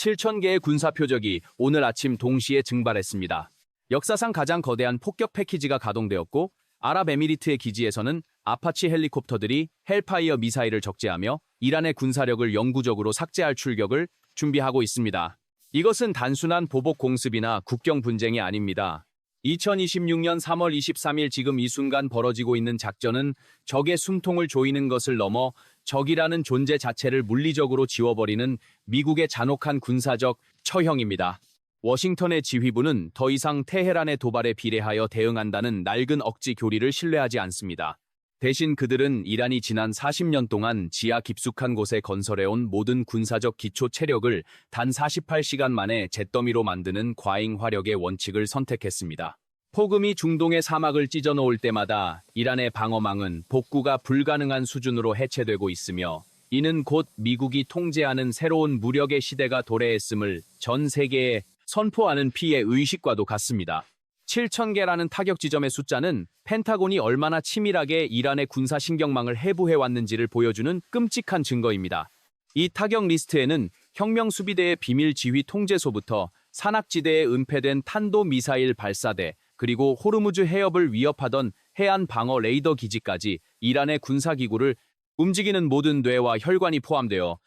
7,000개의 군사 표적이 오늘 아침 동시에 증발했습니다. 역사상 가장 거대한 폭격 패키지가 가동되었고 아랍에미리트의 기지에서는 아파치 헬리콥터들이 헬파이어 미사일을 적재하며 이란의 군사력을 영구적으로 삭제할 출격을 준비하고 있습니다. 이것은 단순한 보복 공습이나 국경 분쟁이 아닙니다. 2026년 3월 23일 지금 이 순간 벌어지고 있는 작전은 적의 숨통을 조이는 것을 넘어 적이라는 존재 자체를 물리적으로 지워버리는 미국의 잔혹한 군사적 처형입니다. 워싱턴의 지휘부는 더 이상 테헤란의 도발에 비례하여 대응한다는 낡은 억지 교리를 신뢰하지 않습니다. 대신 그들은 이란이 지난 40년 동안 지하 깊숙한 곳에 건설해온 모든 군사적 기초 체력을 단 48시간 만에 잿더미로 만드는 과잉 화력의 원칙을 선택했습니다. 폭음이 중동의 사막을 찢어놓을 때마다 이란의 방어망은 복구가 불가능한 수준으로 해체되고 있으며 이는 곧 미국이 통제하는 새로운 무력의 시대가 도래했음을 전 세계에 선포하는 피해 의식과도 같습니다. 7,000개라는 타격 지점의 숫자는 펜타곤이 얼마나 치밀하게 이란의 군사 신경망을 해부해왔는지를 보여주는 끔찍한 증거입니다. 이 타격 리스트에는 혁명수비대의 비밀 지휘 통제소부터 산악지대에 은폐된 탄도미사일 발사대, 그리고 호르무즈 해협을 위협하던 해안 방어 레이더 기지까지 이란의 군사기구를 움직이는 모든 뇌와 혈관이 포함되어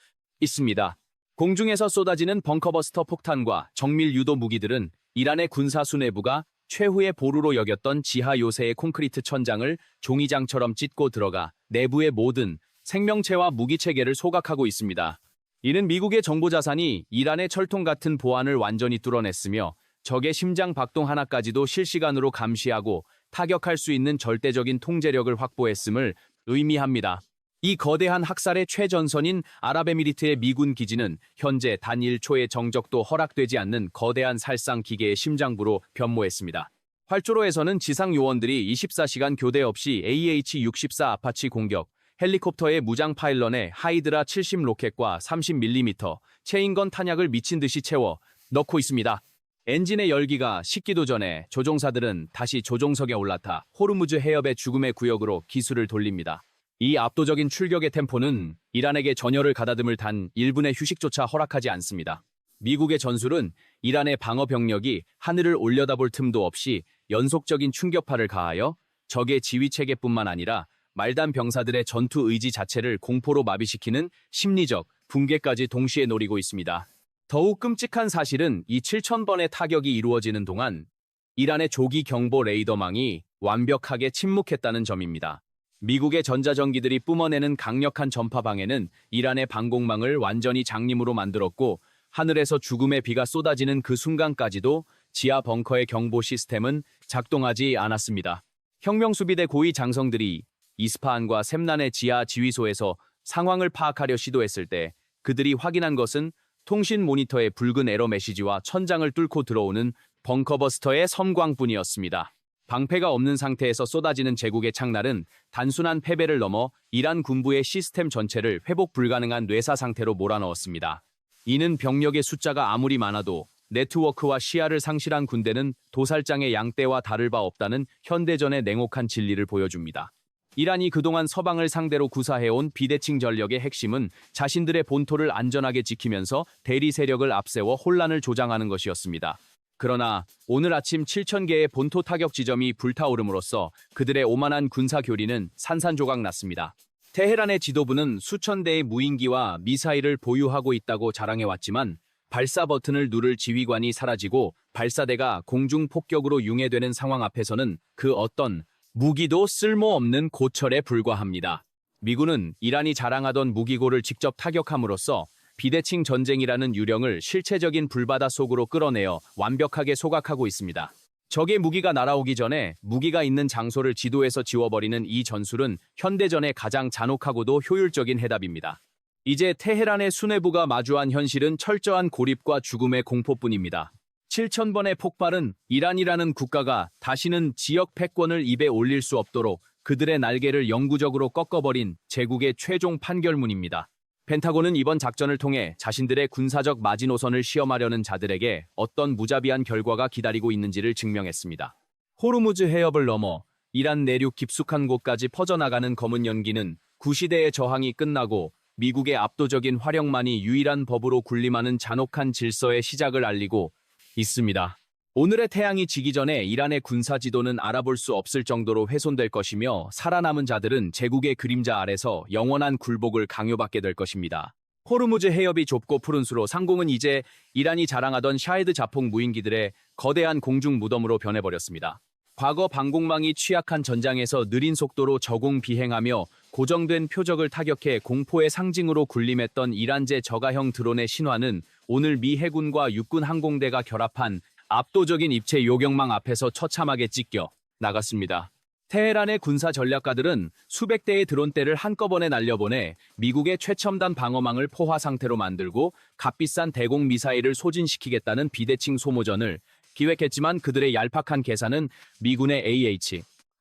있습니다. 공중에서 쏟아지는 벙커버스터 폭탄과 정밀 유도 무기들은 이란의 군사 수뇌부가 최후의 보루로 여겼던 지하 요새의 콘크리트 천장을 종이장처럼 찢고 들어가 내부의 모든 생명체와 무기체계를 소각하고 있습니다. 이는 미국의 정보자산이 이란의 철통 같은 보안을 완전히 뚫어냈으며 적의 심장 박동 하나까지도 실시간으로 감시하고 타격할 수 있는 절대적인 통제력을 확보했음을 의미합니다. 이 거대한 학살의 최전선인 아랍에미리트의 미군 기지는 현재 단 1초의 정적도 허락되지 않는 거대한 살상 기계의 심장부로 변모했습니다. 활주로에서는 지상 요원들이 24시간 교대 없이 AH-64 아파치 공격, 헬리콥터의 무장 파일런에 하이드라 70 로켓과 30mm 체인건 탄약을 미친 듯이 채워 넣고 있습니다. 엔진의 열기가 식기도 전에 조종사들은 다시 조종석에 올라타 호르무즈 해협의 죽음의 구역으로 기술을 돌립니다. 이 압도적인 출격의 템포는 이란에게 전열을 가다듬을 단 1분의 휴식조차 허락하지 않습니다. 미국의 전술은 이란의 방어 병력이 하늘을 올려다볼 틈도 없이 연속적인 충격파를 가하여 적의 지휘체계뿐만 아니라 말단 병사들의 전투 의지 자체를 공포로 마비시키는 심리적 붕괴까지 동시에 노리고 있습니다. 더욱 끔찍한 사실은 이 7,000번의 타격이 이루어지는 동안 이란의 조기 경보 레이더망이 완벽하게 침묵했다는 점입니다. 미국의 전자전기들이 뿜어내는 강력한 전파방해는 이란의 방공망을 완전히 장님으로 만들었고 하늘에서 죽음의 비가 쏟아지는 그 순간까지도 지하 벙커의 경보 시스템은 작동하지 않았습니다. 혁명수비대 고위 장성들이 이스파한과 셈난의 지하 지휘소에서 상황을 파악하려 시도했을 때 그들이 확인한 것은 통신 모니터의 붉은 에러 메시지와 천장을 뚫고 들어오는 벙커버스터의 섬광뿐이었습니다. 방패가 없는 상태에서 쏟아지는 제국의 창날은 단순한 패배를 넘어 이란 군부의 시스템 전체를 회복 불가능한 뇌사 상태로 몰아넣었습니다. 이는 병력의 숫자가 아무리 많아도 네트워크와 시야를 상실한 군대는 도살장의 양떼와 다를 바 없다는 현대전의 냉혹한 진리를 보여줍니다. 이란이 그동안 서방을 상대로 구사해온 비대칭 전력의 핵심은 자신들의 본토를 안전하게 지키면서 대리 세력을 앞세워 혼란을 조장하는 것이었습니다. 그러나 오늘 아침 7,000개의 본토 타격 지점이 불타오름으로써 그들의 오만한 군사 교리는 산산조각 났습니다. 테헤란의 지도부는 수천 대의 무인기와 미사일을 보유하고 있다고 자랑해왔지만 발사 버튼을 누를 지휘관이 사라지고 발사대가 공중 폭격으로 융해되는 상황 앞에서는 그 어떤 무기도 쓸모없는 고철에 불과합니다. 미군은 이란이 자랑하던 무기고를 직접 타격함으로써 비대칭 전쟁이라는 유령을 실체적인 불바다 속으로 끌어내어 완벽하게 소각하고 있습니다. 적의 무기가 날아오기 전에 무기가 있는 장소를 지도에서 지워버리는 이 전술은 현대전의 가장 잔혹하고도 효율적인 해답입니다. 이제 테헤란의 수뇌부가 마주한 현실은 철저한 고립과 죽음의 공포뿐입니다. 7,000번의 폭발은 이란이라는 국가가 다시는 지역 패권을 입에 올릴 수 없도록 그들의 날개를 영구적으로 꺾어버린 제국의 최종 판결문입니다. 펜타곤은 이번 작전을 통해 자신들의 군사적 마지노선을 시험하려는 자들에게 어떤 무자비한 결과가 기다리고 있는지를 증명했습니다. 호르무즈 해협을 넘어 이란 내륙 깊숙한 곳까지 퍼져나가는 검은 연기는 구시대의 저항이 끝나고 미국의 압도적인 화력만이 유일한 법으로 군림하는 잔혹한 질서의 시작을 알리고 있습니다. 오늘의 태양이 지기 전에 이란의 군사 지도는 알아볼 수 없을 정도로 훼손될 것이며 살아남은 자들은 제국의 그림자 아래서 영원한 굴복을 강요받게 될 것입니다. 호르무즈 해협이 좁고 푸른 수로 상공은 이제 이란이 자랑하던 샤헤드 자폭 무인기들의 거대한 공중 무덤으로 변해버렸습니다. 과거 방공망이 취약한 전장에서 느린 속도로 저공 비행하며 고정된 표적을 타격해 공포의 상징으로 군림했던 이란제 저가형 드론의 신화는 오늘 미 해군과 육군 항공대가 결합한 압도적인 입체 요격망 앞에서 처참하게 찢겨 나갔습니다. 테헤란의 군사 전략가들은 수백 대의 드론대를 한꺼번에 날려보내 미국의 최첨단 방어망을 포화 상태로 만들고 값비싼 대공 미사일을 소진시키겠다는 비대칭 소모전을 기획했지만 그들의 얄팍한 계산은 미군의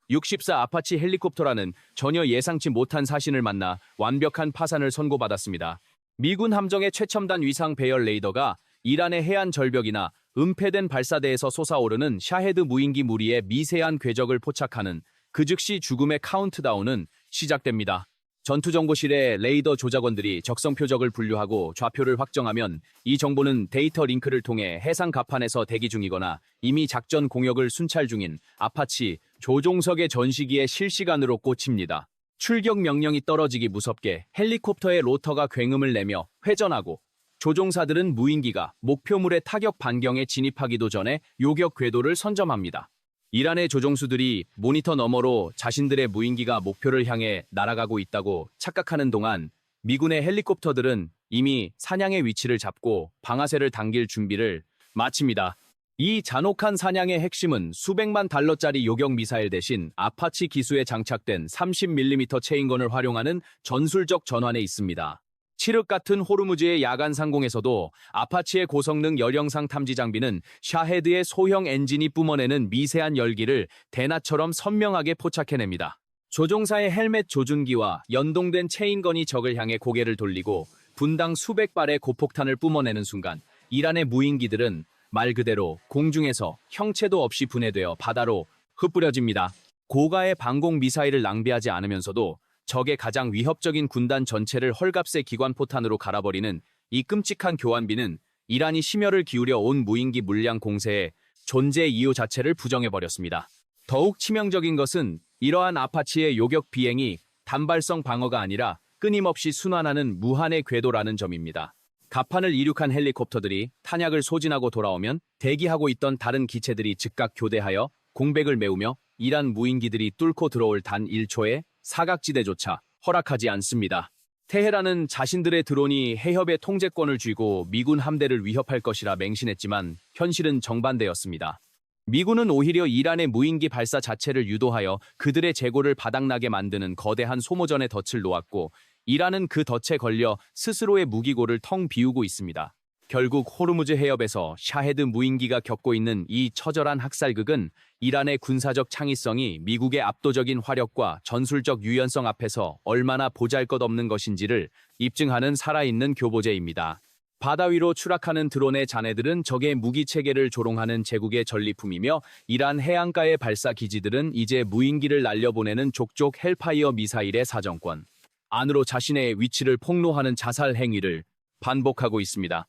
AH-64 아파치 헬리콥터라는 전혀 예상치 못한 사신을 만나 완벽한 파산을 선고받았습니다. 미군 함정의 최첨단 위상 배열 레이더가 이란의 해안 절벽이나 은폐된 발사대에서 솟아오르는 샤헤드 무인기 무리의 미세한 궤적을 포착하는 그 즉시 죽음의 카운트다운은 시작됩니다. 전투정보실의 레이더 조작원들이 적성 표적을 분류하고 좌표를 확정하면 이 정보는 데이터 링크를 통해 해상 갑판에서 대기 중이거나 이미 작전 공역을 순찰 중인 아파치 조종석의 전시기에 실시간으로 꽂힙니다. 출격 명령이 떨어지기 무섭게 헬리콥터의 로터가 굉음을 내며 회전하고 조종사들은 무인기가 목표물의 타격 반경에 진입하기도 전에 요격 궤도를 선점합니다. 이란의 조종수들이 모니터 너머로 자신들의 무인기가 목표를 향해 날아가고 있다고 착각하는 동안 미군의 헬리콥터들은 이미 사냥의 위치를 잡고 방아쇠를 당길 준비를 마칩니다. 이 잔혹한 사냥의 핵심은 수백만 달러짜리 요격 미사일 대신 아파치 기수에 장착된 30mm 체인건을 활용하는 전술적 전환에 있습니다. 칠흑 같은 호르무즈의 야간 상공에서도 아파치의 고성능 열영상 탐지 장비는 샤헤드의 소형 엔진이 뿜어내는 미세한 열기를 대낮처럼 선명하게 포착해냅니다. 조종사의 헬멧 조준기와 연동된 체인건이 적을 향해 고개를 돌리고 분당 수백 발의 고폭탄을 뿜어내는 순간 이란의 무인기들은 말 그대로 공중에서 형체도 없이 분해되어 바다로 흩뿌려집니다. 고가의 방공 미사일을 낭비하지 않으면서도 적의 가장 위협적인 군단 전체를 헐값의 기관포탄으로 갈아버리는 이 끔찍한 교환비는 이란이 심혈을 기울여 온 무인기 물량 공세의 존재 이유 자체를 부정해버렸습니다. 더욱 치명적인 것은 이러한 아파치의 요격 비행이 단발성 방어가 아니라 끊임없이 순환하는 무한의 궤도라는 점입니다. 갑판을 이륙한 헬리콥터들이 탄약을 소진하고 돌아오면 대기하고 있던 다른 기체들이 즉각 교대하여 공백을 메우며 이란 무인기들이 뚫고 들어올 단 1초의 사각지대조차 허락하지 않습니다. 테헤란은 자신들의 드론이 해협의 통제권을 쥐고 미군 함대를 위협할 것이라 맹신했지만 현실은 정반대였습니다. 미군은 오히려 이란의 무인기 발사 자체를 유도하여 그들의 재고를 바닥나게 만드는 거대한 소모전의 덫을 놓았고 이란은 그 덫에 걸려 스스로의 무기고를 텅 비우고 있습니다. 결국 호르무즈 해협에서 샤헤드 무인기가 겪고 있는 이 처절한 학살극은 이란의 군사적 창의성이 미국의 압도적인 화력과 전술적 유연성 앞에서 얼마나 보잘것없는 것인지를 입증하는 살아있는 교보제입니다. 바다 위로 추락하는 드론의 잔해들은 적의 무기체계를 조롱하는 제국의 전리품이며 이란 해안가의 발사 기지들은 이제 무인기를 날려보내는 족족 헬파이어 미사일의 사정권 안으로 자신의 위치를 폭로하는 자살 행위를 반복하고 있습니다.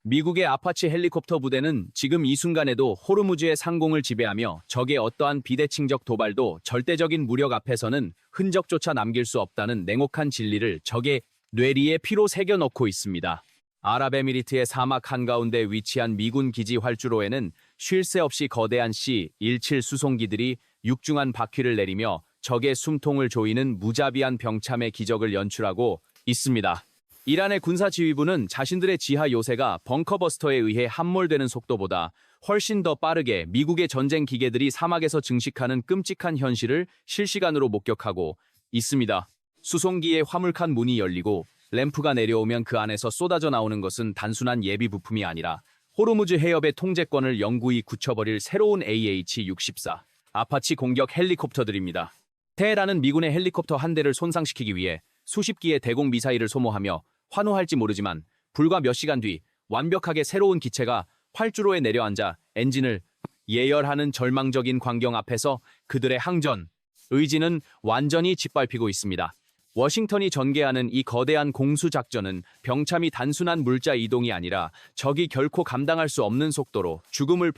미국의 아파치 헬리콥터 부대는 지금 이 순간에도 호르무즈의 상공을 지배하며 적의 어떠한 비대칭적 도발도 절대적인 무력 앞에서는 흔적조차 남길 수 없다는 냉혹한 진리를 적의 뇌리에 피로 새겨넣고 있습니다. 아랍에미리트의 사막 한가운데 위치한 미군 기지 활주로에는 쉴 새 없이 거대한 C-17 수송기들이 육중한 바퀴를 내리며 적의 숨통을 조이는 무자비한 병참의 기적을 연출하고 있습니다. 이란의 군사지휘부는 자신들의 지하 요새가 벙커버스터에 의해 함몰되는 속도보다 훨씬 더 빠르게 미국의 전쟁 기계들이 사막에서 증식하는 끔찍한 현실을 실시간으로 목격하고 있습니다. 수송기의 화물칸 문이 열리고 램프가 내려오면 그 안에서 쏟아져 나오는 것은 단순한 예비 부품이 아니라 호르무즈 해협의 통제권을 영구히 굳혀버릴 새로운 AH-64 아파치 공격 헬리콥터들입니다. 테헤란은 미군의 헬리콥터 한 대를 손상시키기 위해 수십 기의 대공 미사일을 소모하며 환호할지 모르지만 불과 몇 시간 뒤 완벽하게 새로운 기체가 활주로에 내려앉아 엔진을 예열하는 절망적인 광경 앞에서 그들의 항전 의지는 완전히 짓밟히고 있습니다. 워싱턴이 전개하는 이 거대한 공수작전은 병참이 단순한 물자 이동이 아니라 적이 결코 감당할 수 없는 속도로 죽음을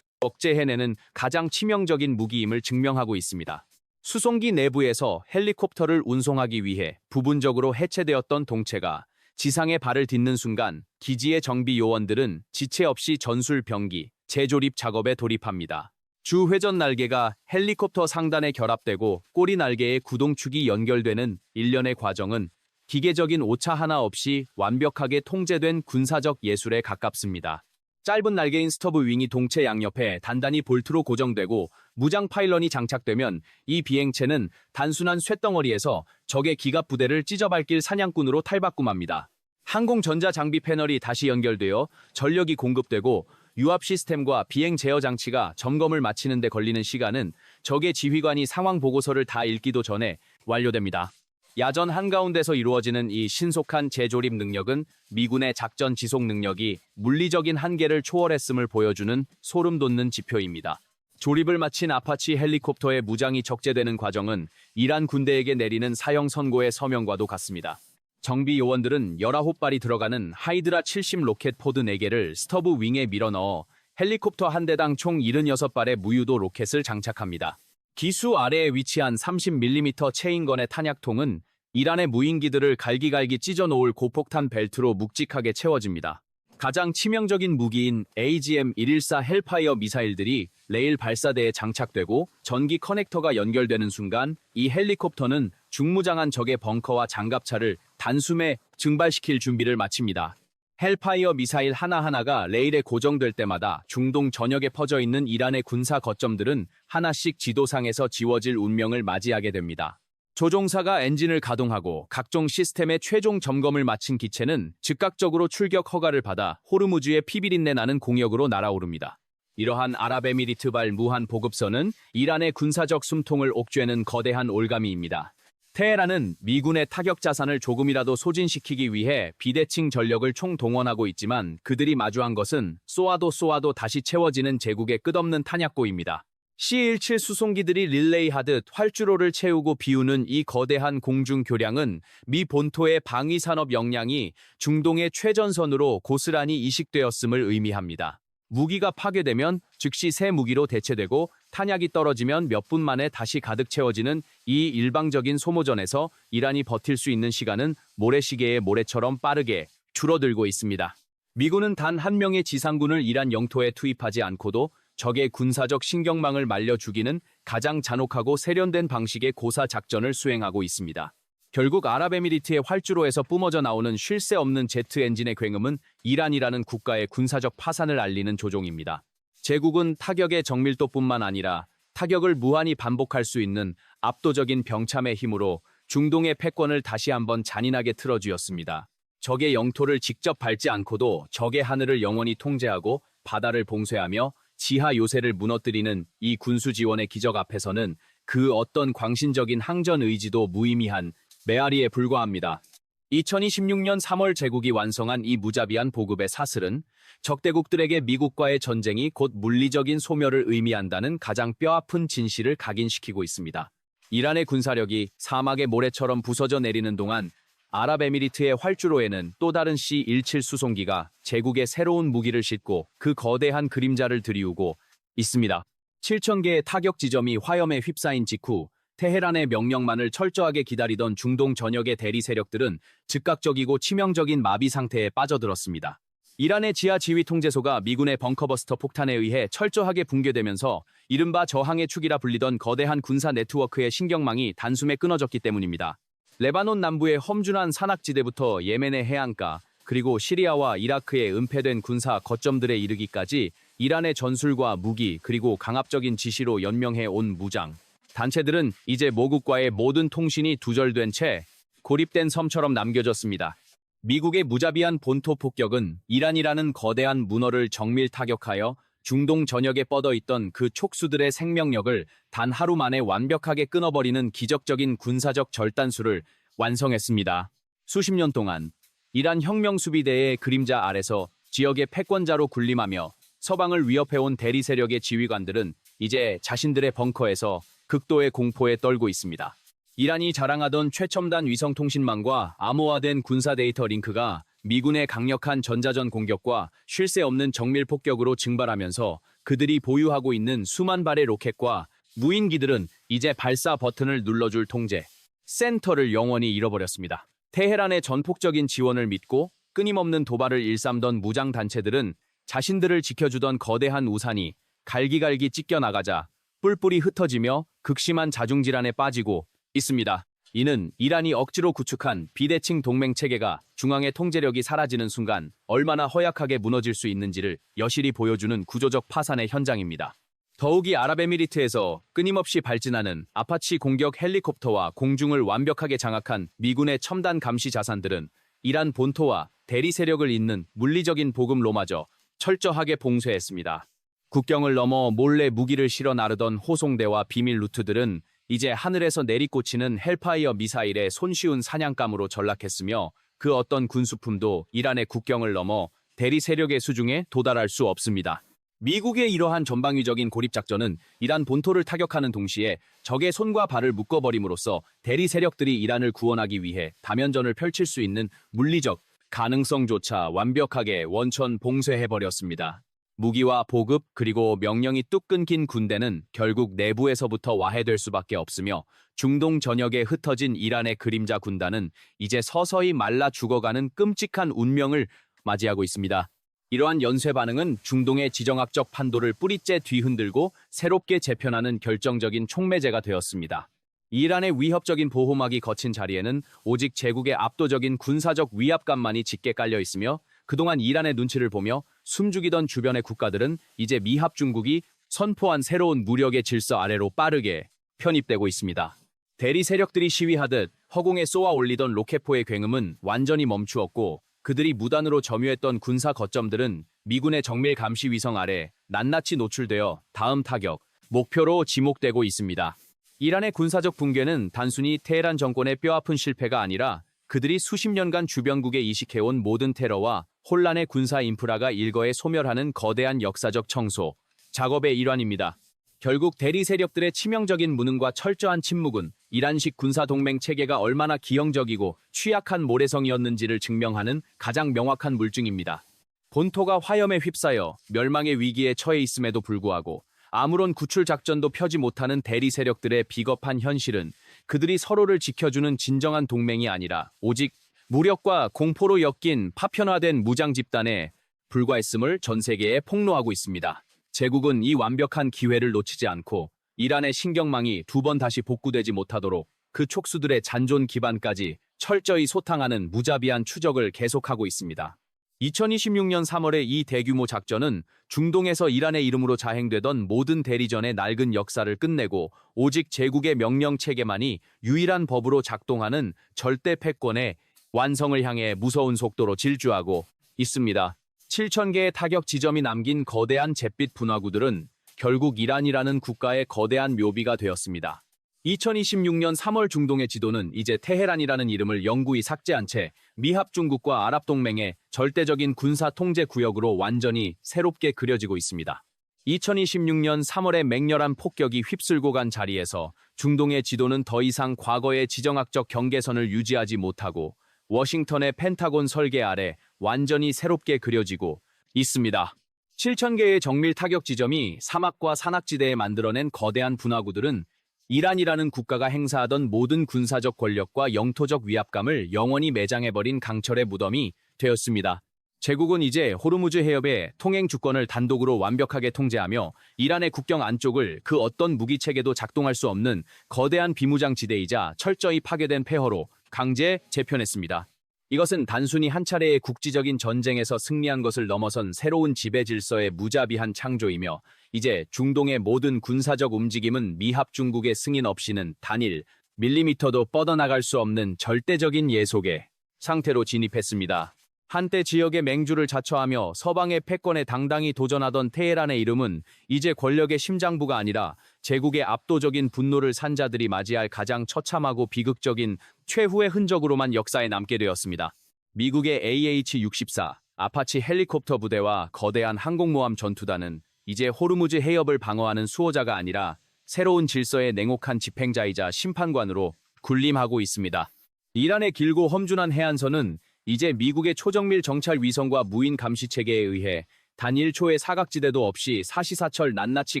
억제해내는 가장 치명적인 무기임을 증명하고 있습니다. 수송기 내부에서 헬리콥터를 운송하기 위해 부분적으로 해체되었던 동체가 지상에 발을 딛는 순간 기지의 정비 요원들은 지체 없이 전술 병기, 재조립 작업에 돌입합니다. 주 회전 날개가 헬리콥터 상단에 결합되고 꼬리 날개에 구동축이 연결되는 일련의 과정은 기계적인 오차 하나 없이 완벽하게 통제된 군사적 예술에 가깝습니다. 짧은 날개인 스터브 윙이 동체 양옆에 단단히 볼트로 고정되고 무장 파일런이 장착되면 이 비행체는 단순한 쇳덩어리에서 적의 기갑 부대를 찢어밟길 사냥꾼으로 탈바꿈합니다. 항공 전자 장비 패널이 다시 연결되어 전력이 공급되고 유압 시스템과 비행 제어 장치가 점검을 마치는 데 걸리는 시간은 적의 지휘관이 상황 보고서를 다 읽기도 전에 완료됩니다. 야전 한가운데서 이루어지는 이 신속한 재조립 능력은 미군의 작전 지속 능력이 물리적인 한계를 초월했음을 보여주는 소름 돋는 지표입니다. 조립을 마친 아파치 헬리콥터의 무장이 적재되는 과정은 이란 군대에게 내리는 사형 선고의 서명과도 같습니다. 정비 요원들은 19발이 들어가는 하이드라 70 로켓 포드 4개를 스터브 윙에 밀어넣어 헬리콥터 한 대당 총 76발의 무유도 로켓을 장착합니다. 기수 아래에 위치한 30mm 체인건의 탄약통은 이란의 무인기들을 갈기갈기 찢어놓을 고폭탄 벨트로 묵직하게 채워집니다. 가장 치명적인 무기인 AGM-114 헬파이어 미사일들이 레일 발사대에 장착되고 전기 커넥터가 연결되는 순간 이 헬리콥터는 중무장한 적의 벙커와 장갑차를 단숨에 증발시킬 준비를 마칩니다. 헬파이어 미사일 하나하나가 레일에 고정될 때마다 중동 전역에 퍼져 있는 이란의 군사 거점들은 하나씩 지도상에서 지워질 운명을 맞이하게 됩니다. 조종사가 엔진을 가동하고 각종 시스템의 최종 점검을 마친 기체는 즉각적으로 출격 허가를 받아 호르무즈의 피비린내 나는 공역으로 날아오릅니다. 이러한 아랍에미리트발 무한 보급선은 이란의 군사적 숨통을 옥죄는 거대한 올가미입니다. 테헤란은 미군의 타격 자산을 조금이라도 소진시키기 위해 비대칭 전력을 총동원하고 있지만 그들이 마주한 것은 쏘아도 다시 채워지는 제국의 끝없는 탄약고입니다. C-17 수송기들이 릴레이하듯 활주로를 채우고 비우는 이 거대한 공중 교량은 미 본토의 방위산업 역량이 중동의 최전선으로 고스란히 이식되었음을 의미합니다. 무기가 파괴되면 즉시 새 무기로 대체되고 탄약이 떨어지면 몇 분 만에 다시 가득 채워지는 이 일방적인 소모전에서 이란이 버틸 수 있는 시간은 모래시계의 모래처럼 빠르게 줄어들고 있습니다. 미군은 단 한 명의 지상군을 이란 영토에 투입하지 않고도 적의 군사적 신경망을 말려 죽이는 가장 잔혹하고 세련된 방식의 고사 작전을 수행하고 있습니다. 결국 아랍에미리트의 활주로에서 뿜어져 나오는 쉴 새 없는 제트 엔진의 굉음은 이란이라는 국가의 군사적 파산을 알리는 조종입니다. 제국은 타격의 정밀도뿐만 아니라 타격을 무한히 반복할 수 있는 압도적인 병참의 힘으로 중동의 패권을 다시 한번 잔인하게 틀어쥐었습니다. 적의 영토를 직접 밟지 않고도 적의 하늘을 영원히 통제하고 바다를 봉쇄하며 지하 요새를 무너뜨리는 이 군수 지원의 기적 앞에서는 그 어떤 광신적인 항전 의지도 무의미한 메아리에 불과합니다. 2026년 3월 제국이 완성한 이 무자비한 보급의 사슬은 적대국들에게 미국과의 전쟁이 곧 물리적인 소멸을 의미한다는 가장 뼈아픈 진실을 각인시키고 있습니다. 이란의 군사력이 사막의 모래처럼 부서져 내리는 동안 아랍에미리트의 활주로에는 또 다른 C-17 수송기가 제국의 새로운 무기를 싣고 그 거대한 그림자를 들이우고 있습니다. 7,000개의 타격 지점이 화염에 휩싸인 직후 테헤란의 명령만을 철저하게 기다리던 중동 전역의 대리 세력들은 즉각적이고 치명적인 마비 상태에 빠져들었습니다. 이란의 지하 지휘 통제소가 미군의 벙커버스터 폭탄에 의해 철저하게 붕괴되면서 이른바 저항의 축이라 불리던 거대한 군사 네트워크의 신경망이 단숨에 끊어졌기 때문입니다. 레바논 남부의 험준한 산악지대부터 예멘의 해안가, 그리고 시리아와 이라크의 은폐된 군사 거점들에 이르기까지 이란의 전술과 무기 그리고 강압적인 지시로 연명해 온 무장 단체들은 이제 모국과의 모든 통신이 두절된 채 고립된 섬처럼 남겨졌습니다. 미국의 무자비한 본토 폭격은 이란이라는 거대한 문어를 정밀 타격하여 중동 전역에 뻗어있던 그 촉수들의 생명력을 단 하루 만에 완벽하게 끊어버리는 기적적인 군사적 절단수를 완성했습니다. 수십 년 동안 이란 혁명수비대의 그림자 아래서 지역의 패권자로 군림하며 서방을 위협해온 대리 세력의 지휘관들은 이제 자신들의 벙커에서 극도의 공포에 떨고 있습니다. 이란이 자랑하던 최첨단 위성통신망과 암호화된 군사 데이터 링크가 미군의 강력한 전자전 공격과 쉴 새 없는 정밀 폭격으로 증발하면서 그들이 보유하고 있는 수만 발의 로켓과 무인기들은 이제 발사 버튼을 눌러줄 통제, 센터를 영원히 잃어버렸습니다. 테헤란의 전폭적인 지원을 믿고 끊임없는 도발을 일삼던 무장단체들은 자신들을 지켜주던 거대한 우산이 갈기갈기 찢겨나가자 뿔뿔이 흩어지며 극심한 자중질환에 빠지고 있습니다. 이는 이란이 억지로 구축한 비대칭 동맹체계가 중앙의 통제력이 사라지는 순간 얼마나 허약하게 무너질 수 있는지를 여실히 보여주는 구조적 파산의 현장입니다. 더욱이 아랍에미리트에서 끊임없이 발진하는 아파치 공격 헬리콥터와 공중을 완벽하게 장악한 미군의 첨단 감시 자산들은 이란 본토와 대리 세력을 잇는 물리적인 보급로마저 철저하게 봉쇄했습니다. 국경을 넘어 몰래 무기를 실어 나르던 호송대와 비밀 루트들은 이제 하늘에서 내리꽂히는 헬파이어 미사일의 손쉬운 사냥감으로 전락했으며 그 어떤 군수품도 이란의 국경을 넘어 대리 세력의 수중에 도달할 수 없습니다. 미국의 이러한 전방위적인 고립작전은 이란 본토를 타격하는 동시에 적의 손과 발을 묶어버림으로써 대리 세력들이 이란을 구원하기 위해 다면전을 펼칠 수 있는 물리적 가능성조차 완벽하게 원천 봉쇄해버렸습니다. 무기와 보급 그리고 명령이 뚝 끊긴 군대는 결국 내부에서부터 와해될 수밖에 없으며 중동 전역에 흩어진 이란의 그림자 군단은 이제 서서히 말라 죽어가는 끔찍한 운명을 맞이하고 있습니다. 이러한 연쇄 반응은 중동의 지정학적 판도를 뿌리째 뒤흔들고 새롭게 재편하는 결정적인 촉매제가 되었습니다. 이란의 위협적인 보호막이 거친 자리에는 오직 제국의 압도적인 군사적 위압감만이 짙게 깔려 있으며 그동안 이란의 눈치를 보며 숨죽이던 주변의 국가들은 이제 미합 중국이 선포한 새로운 무력의 질서 아래로 빠르게 편입되고 있습니다. 대리 세력들이 시위하듯 허공에 쏘아 올리던 로켓포의 굉음은 완전히 멈추었고 그들이 무단으로 점유했던 군사 거점들은 미군의 정밀 감시 위성 아래 낱낱이 노출되어 다음 타격, 목표로 지목되고 있습니다. 이란의 군사적 붕괴는 단순히 테헤란 정권의 뼈아픈 실패가 아니라 그들이 수십 년간 주변국에 이식해온 모든 테러와 혼란의 군사 인프라가 일거에 소멸하는 거대한 역사적 청소 작업의 일환입니다. 결국 대리 세력들의 치명적인 무능과 철저한 침묵은 이란식 군사 동맹 체계가 얼마나 기형적이고 취약한 모래성이었는지를 증명하는 가장 명확한 물증입니다. 본토가 화염에 휩싸여 멸망의 위기에 처해 있음에도 불구하고 아무런 구출 작전도 펴지 못하는 대리 세력들의 비겁한 현실은 그들이 서로를 지켜주는 진정한 동맹이 아니라 오직 무력과 공포로 엮인 파편화된 무장 집단에 불과했음을 전 세계에 폭로하고 있습니다. 제국은 이 완벽한 기회를 놓치지 않고 이란의 신경망이 두 번 다시 복구되지 못하도록 그 촉수들의 잔존 기반까지 철저히 소탕하는 무자비한 추적을 계속하고 있습니다. 2026년 3월의 이 대규모 작전은 중동에서 이란의 이름으로 자행되던 모든 대리전의 낡은 역사를 끝내고 오직 제국의 명령 체계만이 유일한 법으로 작동하는 절대 패권의 완성을 향해 무서운 속도로 질주하고 있습니다. 7,000개의 타격 지점이 남긴 거대한 잿빛 분화구들은 결국 이란이라는 국가의 거대한 묘비가 되었습니다. 2026년 3월 중동의 지도는 이제 테헤란이라는 이름을 영구히 삭제한 채 미합 중국과 아랍 동맹의 절대적인 군사 통제 구역으로 완전히 새롭게 그려지고 있습니다. 2026년 3월의 맹렬한 폭격이 휩쓸고 간 자리에서 중동의 지도는 더 이상 과거의 지정학적 경계선을 유지하지 못하고 워싱턴의 펜타곤 설계 아래 완전히 새롭게 그려지고 있습니다. 7,000개의 정밀 타격 지점이 사막과 산악지대에 만들어낸 거대한 분화구들은 이란이라는 국가가 행사하던 모든 군사적 권력과 영토적 위압감을 영원히 매장해버린 강철의 무덤이 되었습니다. 제국은 이제 호르무즈 해협의 통행 주권을 단독으로 완벽하게 통제하며 이란의 국경 안쪽을 그 어떤 무기체계도 작동할 수 없는 거대한 비무장 지대이자 철저히 파괴된 폐허로 강제 재편했습니다. 이것은 단순히 한 차례의 국지적인 전쟁에서 승리한 것을 넘어선 새로운 지배 질서의 무자비한 창조이며 이제 중동의 모든 군사적 움직임은 미합 중국의 승인 없이는 단일 밀리미터도 뻗어나갈 수 없는 절대적인 예속의 상태로 진입했습니다. 한때 지역의 맹주를 자처하며 서방의 패권에 당당히 도전하던 테헤란의 이름은 이제 권력의 심장부가 아니라 제국의 압도적인 분노를 산 자들이 맞이할 가장 처참하고 비극적인 최후의 흔적으로만 역사에 남게 되었습니다. 미국의 AH-64 아파치 헬리콥터 부대와 거대한 항공모함 전투단은 이제 호르무즈 해협을 방어하는 수호자가 아니라 새로운 질서의 냉혹한 집행자이자 심판관으로 군림하고 있습니다. 이란의 길고 험준한 해안선은 이제 미국의 초정밀 정찰 위성과 무인 감시 체계에 의해 단 1초의 사각지대도 없이 사시사철 낱낱이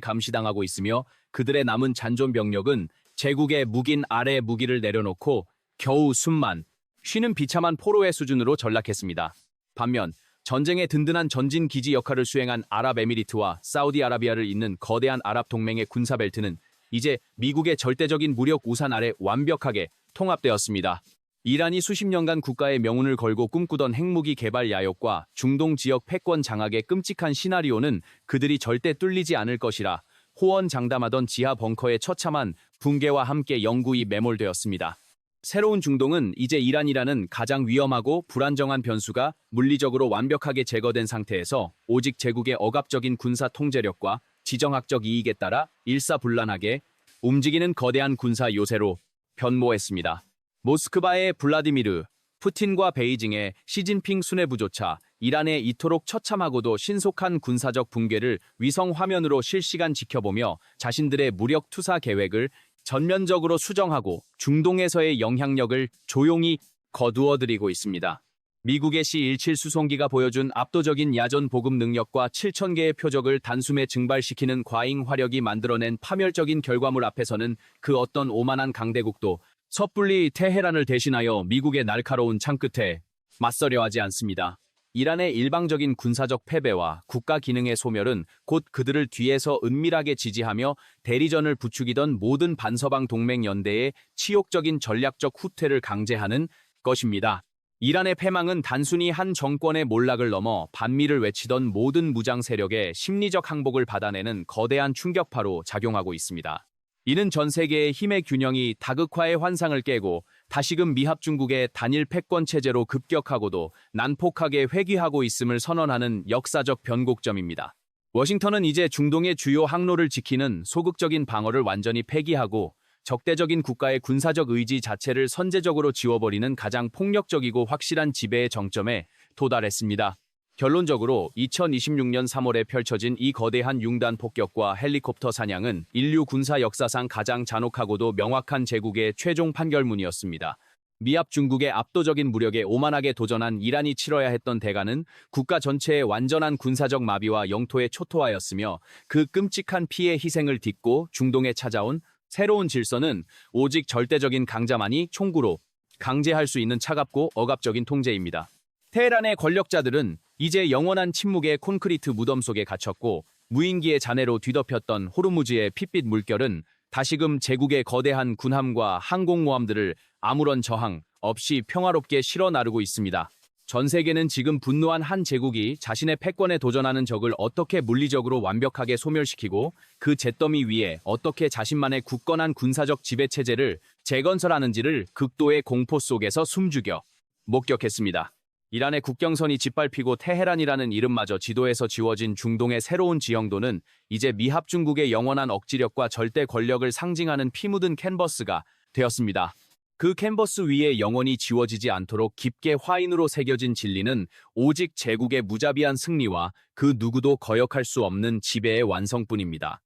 감시당하고 있으며 그들의 남은 잔존 병력은 제국의 묵인 아래 무기를 내려놓고 겨우 숨만 쉬는 비참한 포로의 수준으로 전락했습니다. 반면 전쟁의 든든한 전진 기지 역할을 수행한 아랍에미리트와 사우디아라비아를 잇는 거대한 아랍 동맹의 군사벨트는 이제 미국의 절대적인 무력 우산 아래 완벽하게 통합되었습니다. 이란이 수십 년간 국가의 명운을 걸고 꿈꾸던 핵무기 개발 야욕과 중동 지역 패권 장악의 끔찍한 시나리오는 그들이 절대 뚫리지 않을 것이라 호언장담하던 지하 벙커의 처참한 붕괴와 함께 영구히 매몰되었습니다. 새로운 중동은 이제 이란이라는 가장 위험하고 불안정한 변수가 물리적으로 완벽하게 제거된 상태에서 오직 제국의 억압적인 군사 통제력과 지정학적 이익에 따라 일사불란하게 움직이는 거대한 군사 요새로 변모했습니다. 모스크바의 블라디미르 푸틴과 베이징의 시진핑 수뇌부조차 이란의 이토록 처참하고도 신속한 군사적 붕괴를 위성 화면으로 실시간 지켜보며 자신들의 무력 투사 계획을 전면적으로 수정하고 중동에서의 영향력을 조용히 거두어들이고 있습니다. 미국의 C-17 수송기가 보여준 압도적인 야전 보급 능력과 7,000개의 표적을 단숨에 증발시키는 과잉 화력이 만들어낸 파멸적인 결과물 앞에서는 그 어떤 오만한 강대국도 섣불리 테헤란을 대신하여 미국의 날카로운 창끝에 맞서려 하지 않습니다. 이란의 일방적인 군사적 패배와 국가 기능의 소멸은 곧 그들을 뒤에서 은밀하게 지지하며 대리전을 부추기던 모든 반서방 동맹 연대의 치욕적인 전략적 후퇴를 강제하는 것입니다. 이란의 패망은 단순히 한 정권의 몰락을 넘어 반미를 외치던 모든 무장 세력의 심리적 항복을 받아내는 거대한 충격파로 작용하고 있습니다. 이는 전 세계의 힘의 균형이 다극화의 환상을 깨고 다시금 미합 중국의 단일 패권 체제로 급격하고도 난폭하게 회귀하고 있음을 선언하는 역사적 변곡점입니다. 워싱턴은 이제 중동의 주요 항로를 지키는 소극적인 방어를 완전히 폐기하고 적대적인 국가의 군사적 의지 자체를 선제적으로 지워버리는 가장 폭력적이고 확실한 지배의 정점에 도달했습니다. 결론적으로 2026년 3월에 펼쳐진 이 거대한 융단 폭격과 헬리콥터 사냥은 인류 군사 역사상 가장 잔혹하고도 명확한 제국의 최종 판결문이었습니다. 미합 중국의 압도적인 무력에 오만하게 도전한 이란이 치러야 했던 대가는 국가 전체의 완전한 군사적 마비와 영토의 초토화였으며 그 끔찍한 피해 희생을 딛고 중동에 찾아온 새로운 질서는 오직 절대적인 강자만이 총구로 강제할 수 있는 차갑고 억압적인 통제입니다. 테헤란의 권력자들은 이제 영원한 침묵의 콘크리트 무덤 속에 갇혔고 무인기의 잔해로 뒤덮였던 호르무즈의 핏빛 물결은 다시금 제국의 거대한 군함과 항공모함들을 아무런 저항 없이 평화롭게 실어 나르고 있습니다. 전 세계는 지금 분노한 한 제국이 자신의 패권에 도전하는 적을 어떻게 물리적으로 완벽하게 소멸시키고 그 잿더미 위에 어떻게 자신만의 굳건한 군사적 지배체제를 재건설하는지를 극도의 공포 속에서 숨죽여 목격했습니다. 이란의 국경선이 짓밟히고 테헤란이라는 이름마저 지도에서 지워진 중동의 새로운 지형도는 이제 미합 중국의 영원한 억지력과 절대 권력을 상징하는 피 묻은 캔버스가 되었습니다. 그 캔버스 위에 영원히 지워지지 않도록 깊게 화인으로 새겨진 진리는 오직 제국의 무자비한 승리와 그 누구도 거역할 수 없는 지배의 완성뿐입니다.